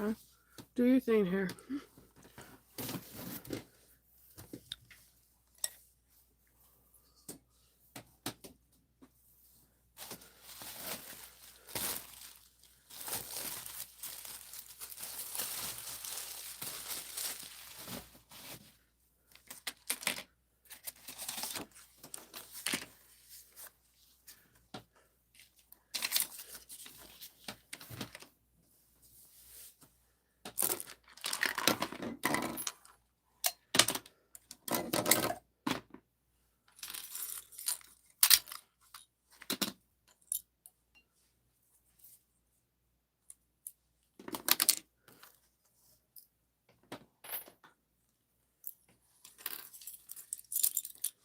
Okay. Do your thing here.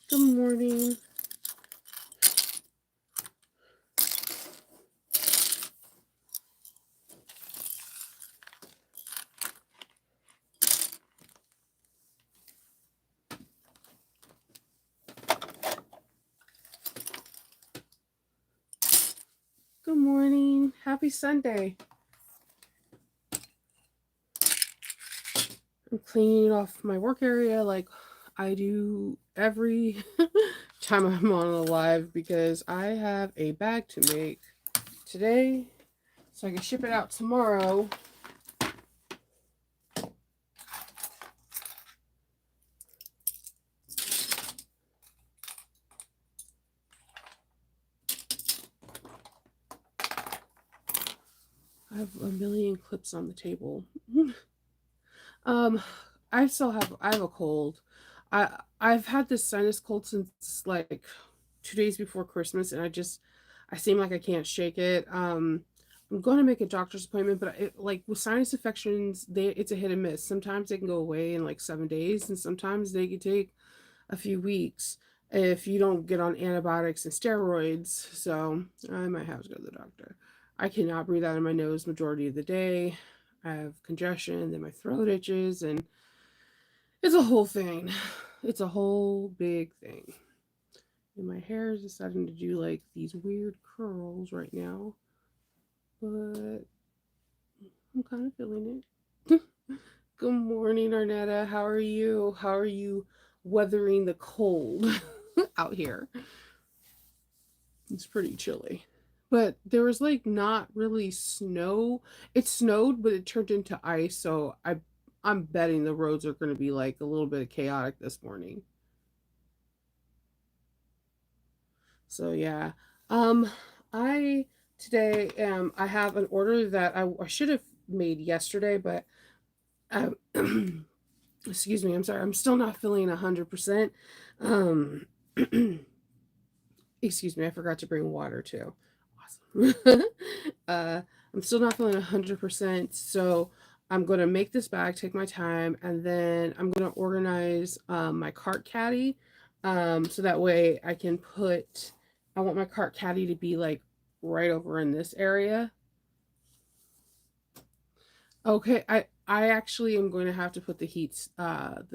Good morning. Good morning. Happy Sunday. I'm cleaning off my work area like I do every time I'm on a live because I have a bag to make today so I can ship it out tomorrow. I have a million clips on the table. um, I have a cold. I've had this sinus cold since like 2 days before Christmas, and I seem like I can't shake it. I'm going to make a doctor's appointment, but like with sinus infections, it's a hit and miss. Sometimes they can go away in like 7 days, and sometimes they can take a few weeks if you don't get on antibiotics and steroids. So I might have to go to the doctor. I cannot breathe out of my nose majority of the day. I have congestion, then my throat itches, and it's a whole thing. It's a whole big thing. And my hair is deciding to do like these weird curls right now, but I'm kind of feeling it. Good morning, Arnetta. How are you? How are you weathering the cold out here? It's pretty chilly. But there was like not really snow. It snowed, but it turned into ice, so I'm betting the roads are going to be like a little bit chaotic this morning. So yeah. Um I today I have an order that I should have made yesterday, but um excuse me, I'm sorry. I'm still not feeling 100%. Um excuse me, I forgot to bring water too. Awesome. uh, I'm still not feeling 100%. So I'm going to make this bag, take my time, and then I'm going to organize my cart caddy. So that way I can I want my cart caddy to be like right over in this area. Okay, I actually am going to have to put the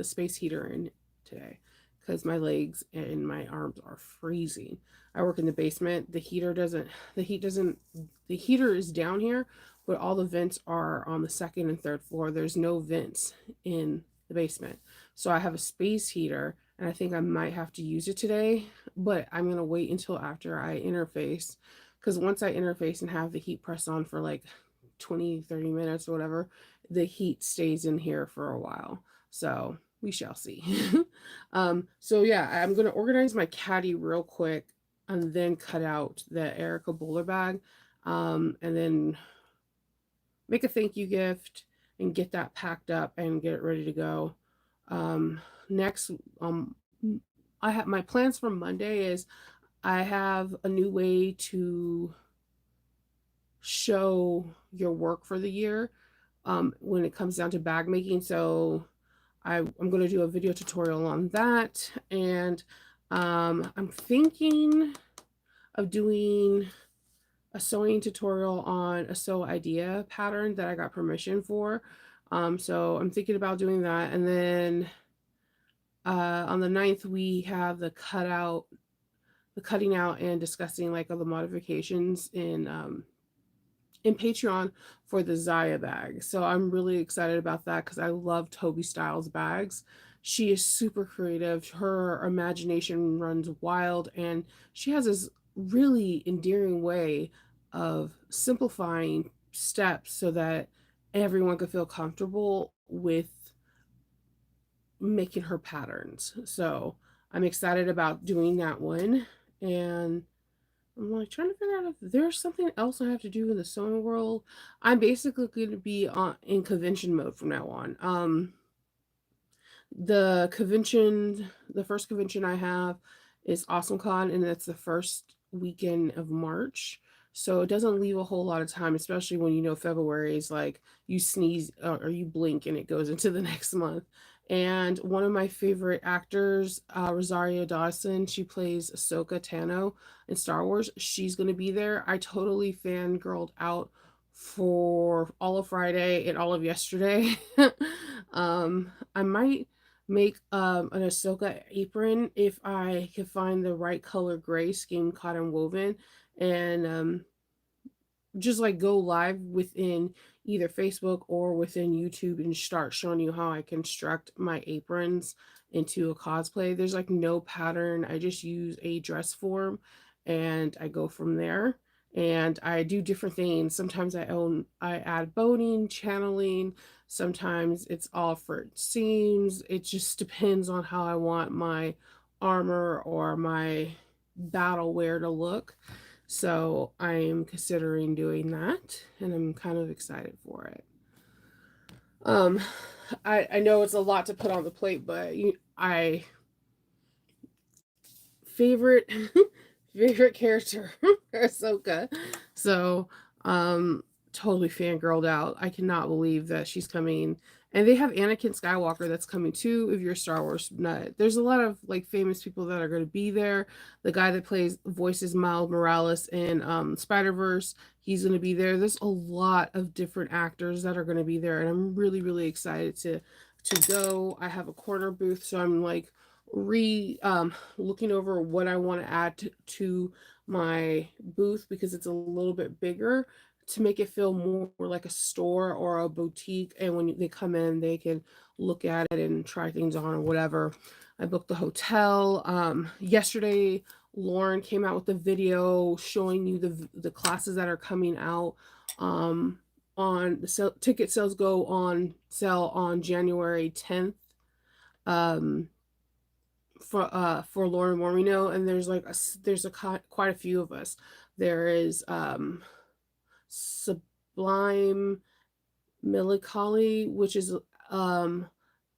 space heater in today because my legs and my arms are freezing. I work in the basement. The heat doesn't the heater is down here, but all the vents are on the second and third floor. There's no vents in the basement. So I have a space heater and I think I might have to use it today, but I'm going to wait until after I interface because once I interface and have the heat press on for like 20-30 minutes or whatever, the heat stays in here for a while. So we shall see. So yeah, I'm gonna organize my caddy real quick and then cut out the Erica Bowler bag. And then make a thank you gift and get that packed up and get it ready to go. Next, I have my plans for Monday is I have a new way to show your work for the year when it comes down to bag making. So I'm going to do a video tutorial on that. And I'm thinking of doing a sewing tutorial on a sew idea pattern that I got permission for. So I'm thinking about doing that. And then on the 9th, we have the cutting out and discussing like all the modifications in in Patreon for the Zaya bag. So I'm really excited about that because I love Toby Styles bags. She is super creative. Her imagination runs wild, and she has this really endearing way of simplifying steps so that everyone could feel comfortable with making her patterns. So I'm excited about doing that one. And I'm like trying to figure out if there's something else I have to do in the sewing world. I'm basically going to be on in convention mode from now on. The first convention I have is AwesomeCon, and that's the first weekend of March. So it doesn't leave a whole lot of time, especially when you know February is like you sneeze or you blink and it goes into the next month. And one of my favorite actors, Rosario Dawson, she plays Ahsoka Tano in Star Wars. She's going to be there. I totally fangirled out for all of Friday and all of yesterday. I might make an Ahsoka apron if I can find the right color gray skein cotton woven, and just like go live within either Facebook or within YouTube and start showing you how I construct my aprons into a cosplay. There's like no pattern. I just use a dress form and I go from there. And I do different things. Sometimes I add boning, channeling. Sometimes it's all for seams. It just depends on how I want my armor or my battle wear to look. So I'm considering doing that, and I'm kind of excited for it. Um, I know it's a lot to put on the plate, but I favorite favorite character Ahsoka. So totally fangirled out. I cannot believe that she's coming. And they have Anakin Skywalker that's coming too, if you're a Star Wars nut. There's a lot of like famous people that are gonna be there. The guy that voices Miles Morales in Spider-Verse, he's gonna be there. There's a lot of different actors that are gonna be there, and I'm really, really excited to go. I have a corner booth, so I'm like looking over what I want to add to my booth because it's a little bit bigger to make it feel more like a store or a boutique, and when they come in they can look at it and try things on or whatever. I booked the hotel. Yesterday Lauren came out with a video showing you the classes that are coming out. On the ticket sales go on sale on January 10th. um for Lauren Moreno, and there's quite a few of us. There is Sublime Melancholy, which is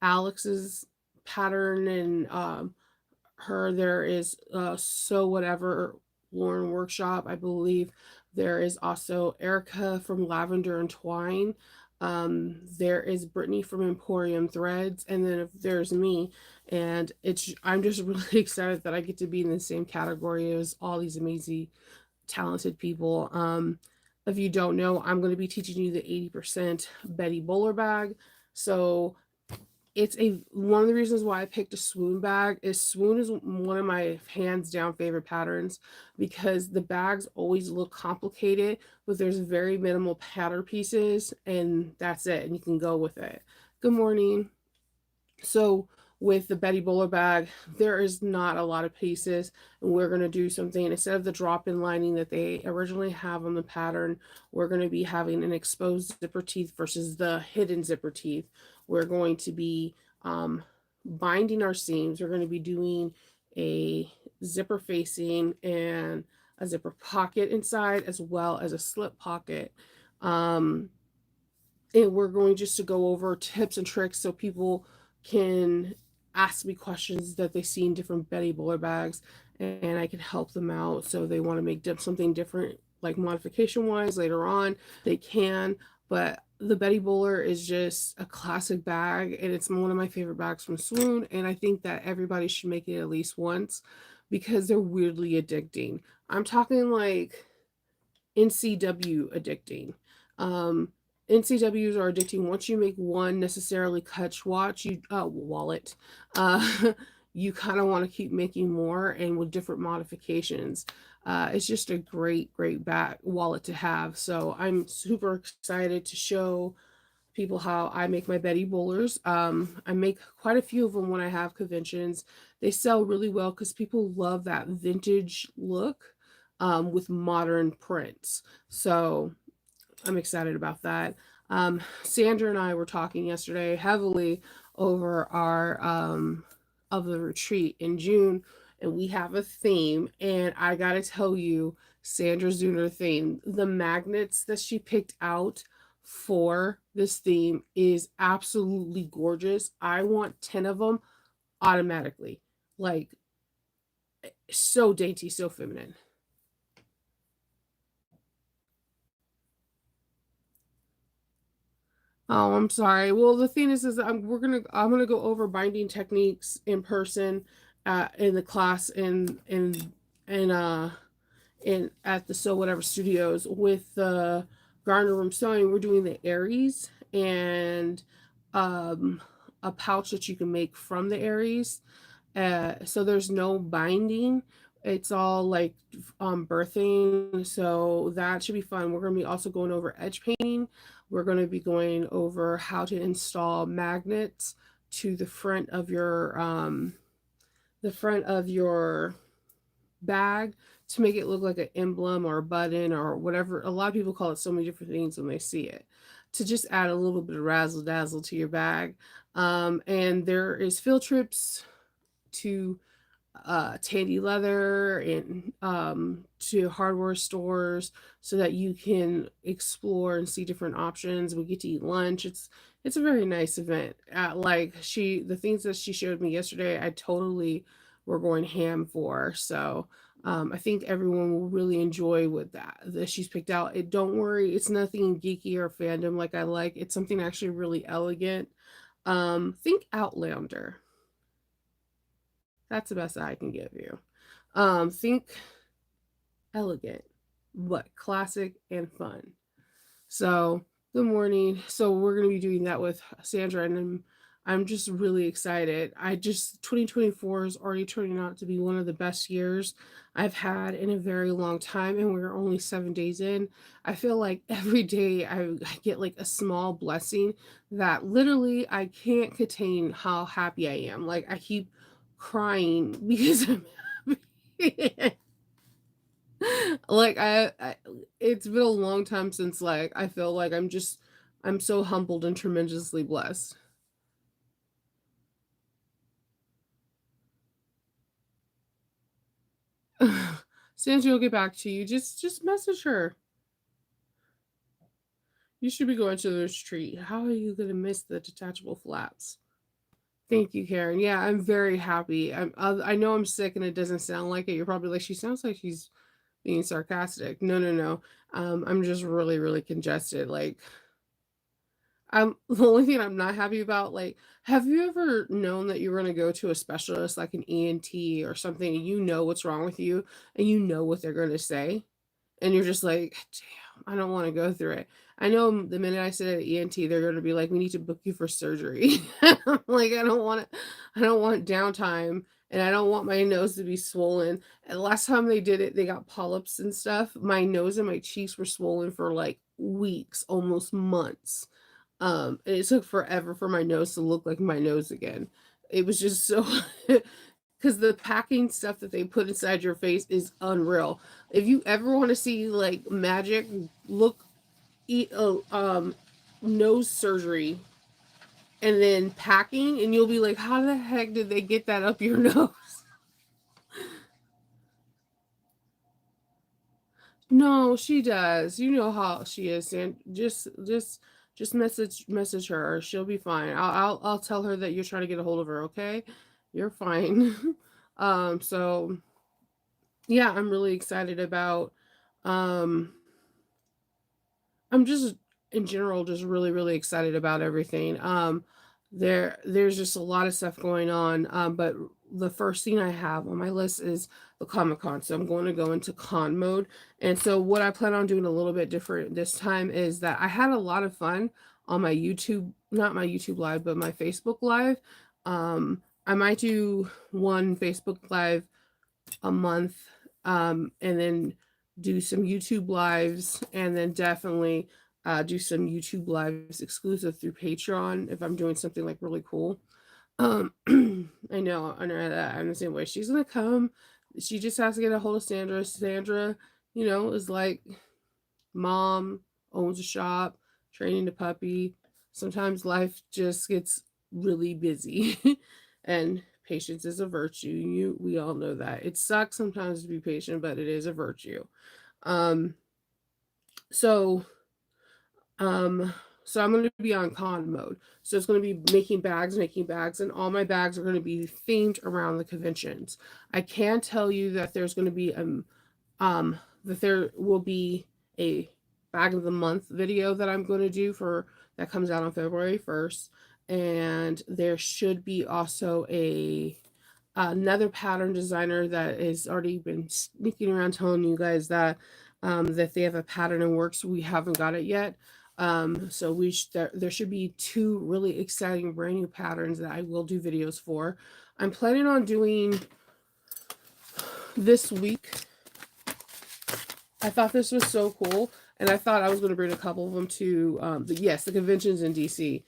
Alex's pattern, and her. There is So Whatever Lauren Workshop, I believe. There is also Erica from Lavender and Twine. There is Brittany from Emporium Threads, and then if there's me, and I'm just really excited that I get to be in the same category as all these amazing, talented people. If you don't know, I'm going to be teaching you the 80% Betty Bowler bag. So it's a one of the reasons why I picked a swoon bag is swoon is one of my hands down favorite patterns because the bags always look complicated, but there's very minimal pattern pieces and that's it, and you can go with it. Good morning. So with the Betty Bowler bag, there is not a lot of pieces, and we're going to do something instead of the drop-in lining that they originally have on the pattern. We're going to be having an exposed zipper teeth versus the hidden zipper teeth. We're going to be binding our seams. We're going to be doing a zipper facing and a zipper pocket inside, as well as a slip pocket. And we're going just to go over tips and tricks so people can ask me questions that they see in different Betty Bowler bags, and I can help them out. So they want to make something different, like modification wise later on, they can. But the Betty Bowler is just a classic bag, and it's one of my favorite bags from Swoon. And I think that everybody should make it at least once because they're weirdly addicting. I'm talking like NCW addicting. Um, NCWs are addicting. Once you make one necessarily catch watch, you wallet, uh, you kind of want to keep making more and with different modifications. It's just a great bag wallet to have. So I'm super excited to show people how I make my Betty Bowlers. I make quite a few of them when I have conventions. They sell really well because people love that vintage look with modern prints. So I'm excited about that. Sandra and I were talking yesterday heavily over our of the retreat in June, and we have a theme. And I gotta tell you, Sandra's doing her theme. The magnets that she picked out for this theme is absolutely gorgeous. I want 10 of them automatically. Like, so dainty, so feminine. Oh, I'm sorry. Well, the thing is I'm gonna go over binding techniques in person, in the class in in at the Sew Whatever Studios with the Garner Room Sewing. We're doing the Aries and um a pouch that you can make from the Aries. So there's no binding. It's all like birthing. So that should be fun. We're gonna be also going over edge painting. We're gonna be going over how to install magnets to the front of your bag to make it look like an emblem or a button or whatever. A lot of people call it so many different things when they see it. To just add a little bit of razzle dazzle to your bag. And there is field trips to Tandy Leather and to hardware stores so that you can explore and see different options. We get to eat lunch. It's a very nice event. The things that she showed me yesterday, I totally were going ham for. So I think everyone will really enjoy what that she's picked out. It don't worry, it's nothing geeky or fandom like I like. It's something actually really elegant. Think Outlander. That's the best I can give you. Think elegant, but classic and fun. So, good morning. So, we're going to be doing that with Sandra, and I'm just really excited. 2024 is already turning out to be one of the best years I've had in a very long time, and we're only 7 days in. I feel like every day I get like a small blessing that literally I can't contain how happy I am. Like, I keep crying because I'm happy. Like it's been a long time since like I feel like I'm so humbled and tremendously blessed. Sanji will get back to you. Just message her. You should be going to the retreat. How are you gonna miss the detachable flaps? Thank you, Karen. Yeah, I'm very happy. I know I'm sick and it doesn't sound like it. You're probably like, she sounds like she's being sarcastic. No, no, no. I'm just really congested. Like the only thing I'm not happy about, like, have you ever known that you're gonna go to a specialist like an ENT or something, and you know what's wrong with you, and you know what they're gonna say, and you're just like, "Damn, I don't wanna go through it." I know the minute I said at ENT, they're gonna be like, "We need to book you for surgery." Like, I don't want downtime, and I don't want my nose to be swollen. And last time they did it, they got polyps and stuff. My nose and my cheeks were swollen for, like, weeks, almost months. And it took forever for my nose to look like my nose again. It was just so because the packing stuff that they put inside your face is unreal. If you ever want to see like magic, look, eat nose surgery and then packing, and you'll be like, how the heck did they get that up your nose? No, she does. You know how she is, and just message her. She'll be fine. I'll tell her that you're trying to get a hold of her, okay? You're fine. So yeah, I'm really excited about um I'm just in general just really excited about everything. There's just a lot of stuff going on. But the first thing I have on my list is the Comic Con. So I'm going to go into con mode. And so what I plan on doing a little bit different this time is that I had a lot of fun on my YouTube, not my YouTube live, but my Facebook live. I might do one Facebook live a month and then do some YouTube lives, and then definitely do some YouTube lives exclusive through Patreon if I'm doing something like really cool. I know that I'm the same way. She's gonna come. She just has to get a hold of Sandra. Sandra, is like mom, owns a shop, training a puppy. Sometimes life just gets really busy, and patience is a virtue. We all know that. It sucks sometimes to be patient, but it is a virtue. Um, so um, so I'm gonna be on con mode. So it's gonna be making bags, and all my bags are gonna be themed around the conventions. I can tell you that there's gonna be that there will be a bag of the month video that I'm going to do for that comes out on February 1st, and there should be also a another pattern designer that has already been sneaking around telling you guys that that they have a pattern in works. We haven't got it yet. So there should be two really exciting brand new patterns that I will do videos for. I'm planning on doing this week. I thought this was so cool, and I thought I was going to bring a couple of them to the conventions in DC.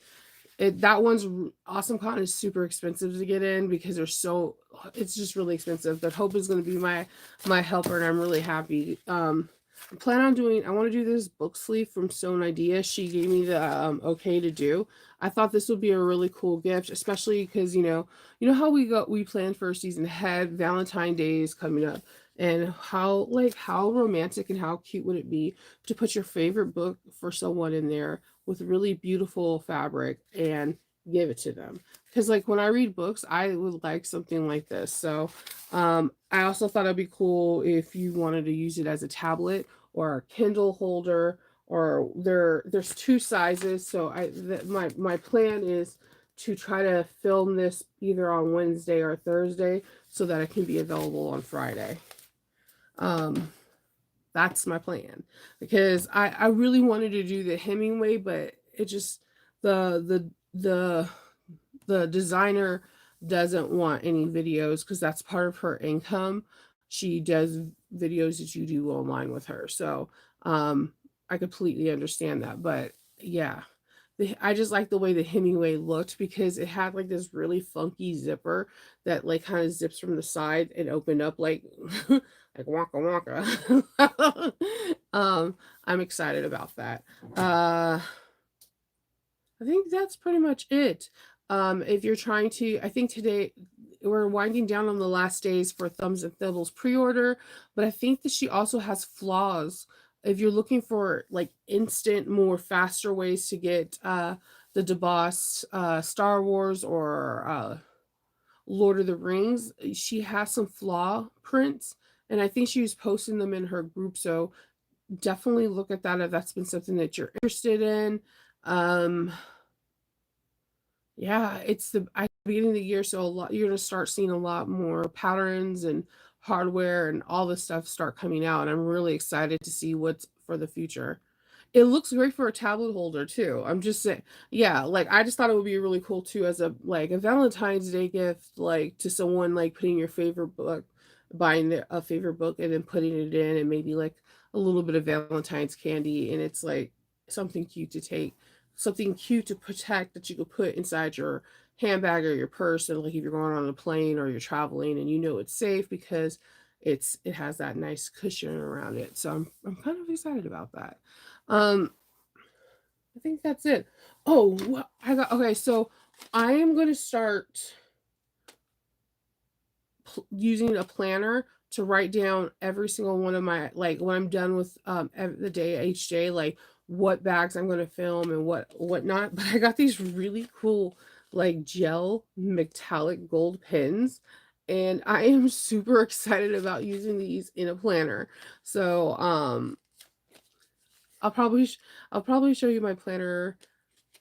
That one's Awesome Con is super expensive to get in because it's just really expensive. But Hope is going to be my helper, and I'm really happy. I want to do this book sleeve from Stone Idea. She gave me the okay to do. I thought this would be a really cool gift, especially because how we plan for a season ahead. Valentine's Day is coming up, and how romantic and how cute would it be to put your favorite book for someone in there with really beautiful fabric and give it to them. Because like when I read books, I would like something like this. So I also thought it'd be cool if you wanted to use it as a tablet or a Kindle holder, or there's two sizes. So my plan is to try to film this either on Wednesday or Thursday so that it can be available on Friday. That's my plan, because I really wanted to do the Hemingway, but it just the designer doesn't want any videos because that's part of her income. She does videos that you do online with her. So I completely understand that. But yeah, I just like the way the Hemingway looked because it had like this really funky zipper that like kind of zips from the side and opened up like like wonka wonka. I'm excited about that. I think that's pretty much it. If you're trying to, I think today we're winding down on the last days for Thumbs and Thimbles pre-order, but I think that she also has flaws. If you're looking for like instant, more faster ways to get the DeBoss Star Wars or Lord of the Rings, she has some flaw prints, and I think she was posting them in her group. So definitely look at that if that's been something that you're interested in. Um, yeah, it's the beginning of the year, so you're gonna start seeing a lot more patterns and hardware and all this stuff start coming out, and I'm really excited to see what's for the future. It looks great for a tablet holder too. I'm just saying, yeah, like I just thought it would be really cool too as a Valentine's Day gift, like to someone, like putting your favorite book, buying a favorite book and then putting it in, and maybe like a little bit of Valentine's candy, and it's like something cute to take, something cute to protect that you could put inside your handbag or your purse, and like if you're going on a plane or you're traveling and it's safe because it has that nice cushion around it. So I'm kind of excited about that. Um, I think that's it. Oh, okay. So I am going to start using a planner to write down every single one of my, like when I'm done with the day each day, like what bags I'm going to film and what not. But I got these really cool like gel metallic gold pens, and I am super excited about using these in a planner. So I'll probably I'll probably show you my planner,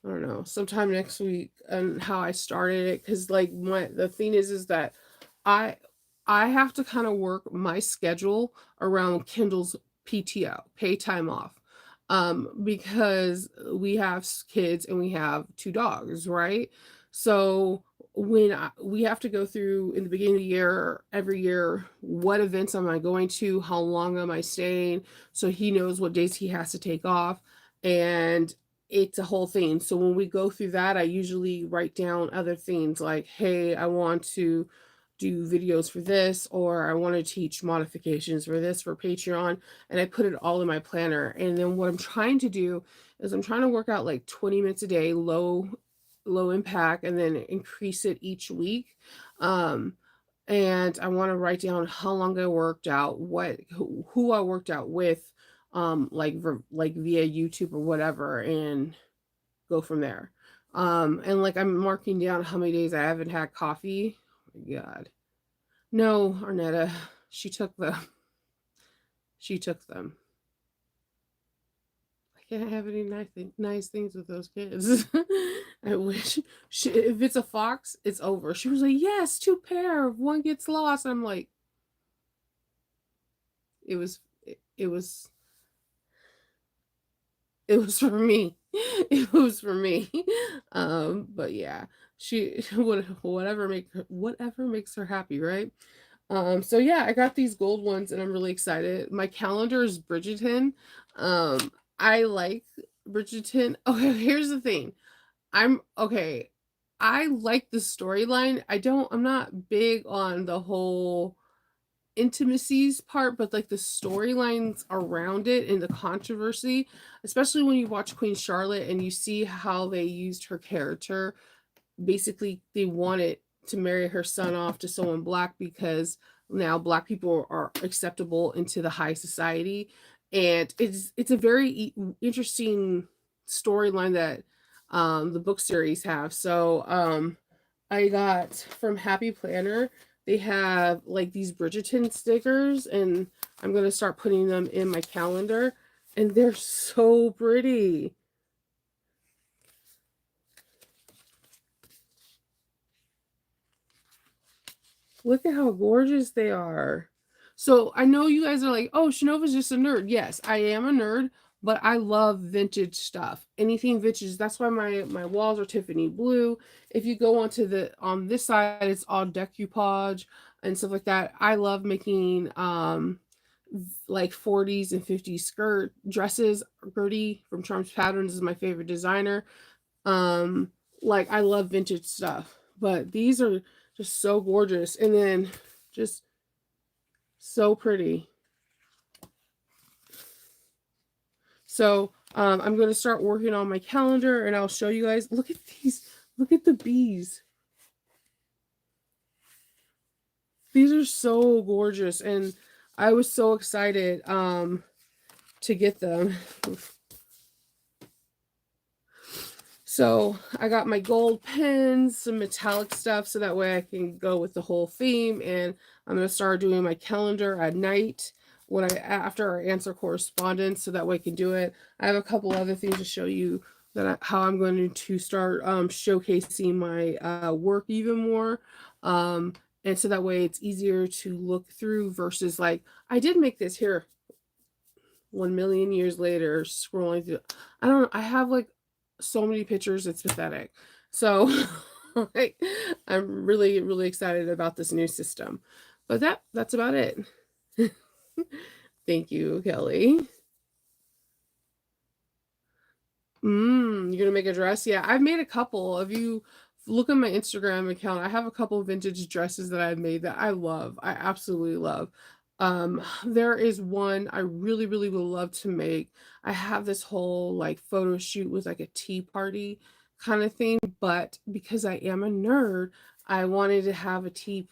I don't know, sometime next week, and how I started it, because like the thing is that I I have to kind of work my schedule around Kindle's PTO, pay time off. Because we have kids and we have two dogs, right? So we have to go through in the beginning of the year, every year, what events am I going to, how long am I staying, so he knows what days he has to take off, and it's a whole thing. So when we go through that, I usually write down other things like, hey, I want to do videos for this, or I want to teach modifications for this for Patreon, and I put it all in my planner. And then what I'm trying to do is I'm trying to work out like 20 minutes a day, low impact, and then increase it each week. Um, and I want to write down how long I worked out, who I worked out with, like via YouTube or whatever, and go from there. And like I'm marking down how many days I haven't had coffee. Oh my God. No, Arnetta, she took the she took them. I can't have any nice things with those kids. I wish if it's a fox, it's over. She was like, "Yes, two pair. If one gets lost," I'm like, it was, it was, it was for me. It was for me. But yeah, she whatever makes her happy, right? So yeah, I got these gold ones and I'm really excited. My calendar is Bridgerton. I like Bridgerton. Okay, here's the thing. I'm okay. I like the storyline. I'm not big on the whole intimacies part, but like the storylines around it and the controversy, especially when you watch Queen Charlotte and you see how they used her character. Basically, they wanted to marry her son off to someone black because now black people are acceptable into the high society, and it's a very interesting storyline that the book series have. So I got from Happy Planner, they have like these Bridgerton stickers, and I'm gonna start putting them in my calendar, and they're so pretty. Look at how gorgeous they are. So I know you guys are like, oh, Shinova's just a nerd. Yes, I am a nerd, but I love vintage stuff. Anything vintage. That's why my walls are Tiffany blue. If you go onto the on this side, it's all decoupage and stuff like that. I love making like 40s and 50s skirt dresses. Gertie from Charms Patterns is my favorite designer. Um, like I love vintage stuff, but these are just so gorgeous, and then just so pretty. So I'm going to start working on my calendar, and I'll show you guys. Look at these. Look at the bees. These are so gorgeous, and I was so excited to get them. So I got my gold pens, some metallic stuff, so that way I can go with the whole theme. And I'm gonna start doing my calendar at night after I answer correspondence, so that way I can do it. I have a couple other things to show you how I'm going to start showcasing my work even more. And so that way it's easier to look through versus like I did make this here 1 million years later scrolling through. I have like so many pictures, it's pathetic. So like, I'm really, really excited about this new system. But that's about it. Thank you, Kelly. You're gonna make a dress? Yeah, I've made a couple. If you look at my Instagram account, I have a couple of vintage dresses that I've made that I love. I absolutely love. There is one I really, really would love to make. I have this whole like photo shoot with like a tea party kind of thing, but because I am a nerd, I wanted to have a tea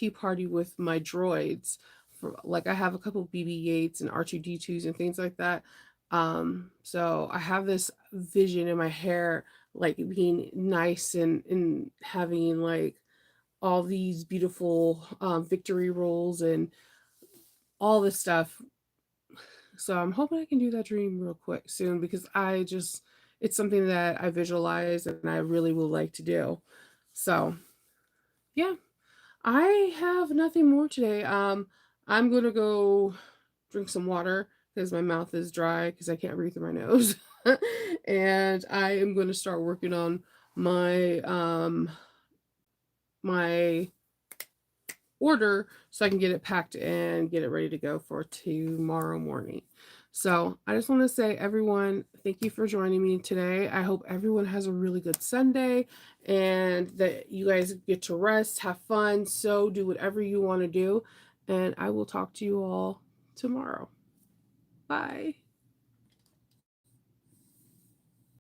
party with my droids. For, like I have a couple BB-8s and R2D2s and things like that. So I have this vision in my hair, like being nice and having like all these beautiful victory rolls and all this stuff. So I'm hoping I can do that dream real quick soon because it's something that I visualize and I really would like to do. So yeah, I have nothing more today. I'm gonna go drink some water because my mouth is dry because I can't breathe through my nose. And I am going to start working on my my order so I can get it packed and get it ready to go for tomorrow morning. So I just want to say, everyone, thank you for joining me today. I hope everyone has a really good Sunday and that you guys get to rest, have fun, so do whatever you want to do. And I will talk to you all tomorrow. Bye.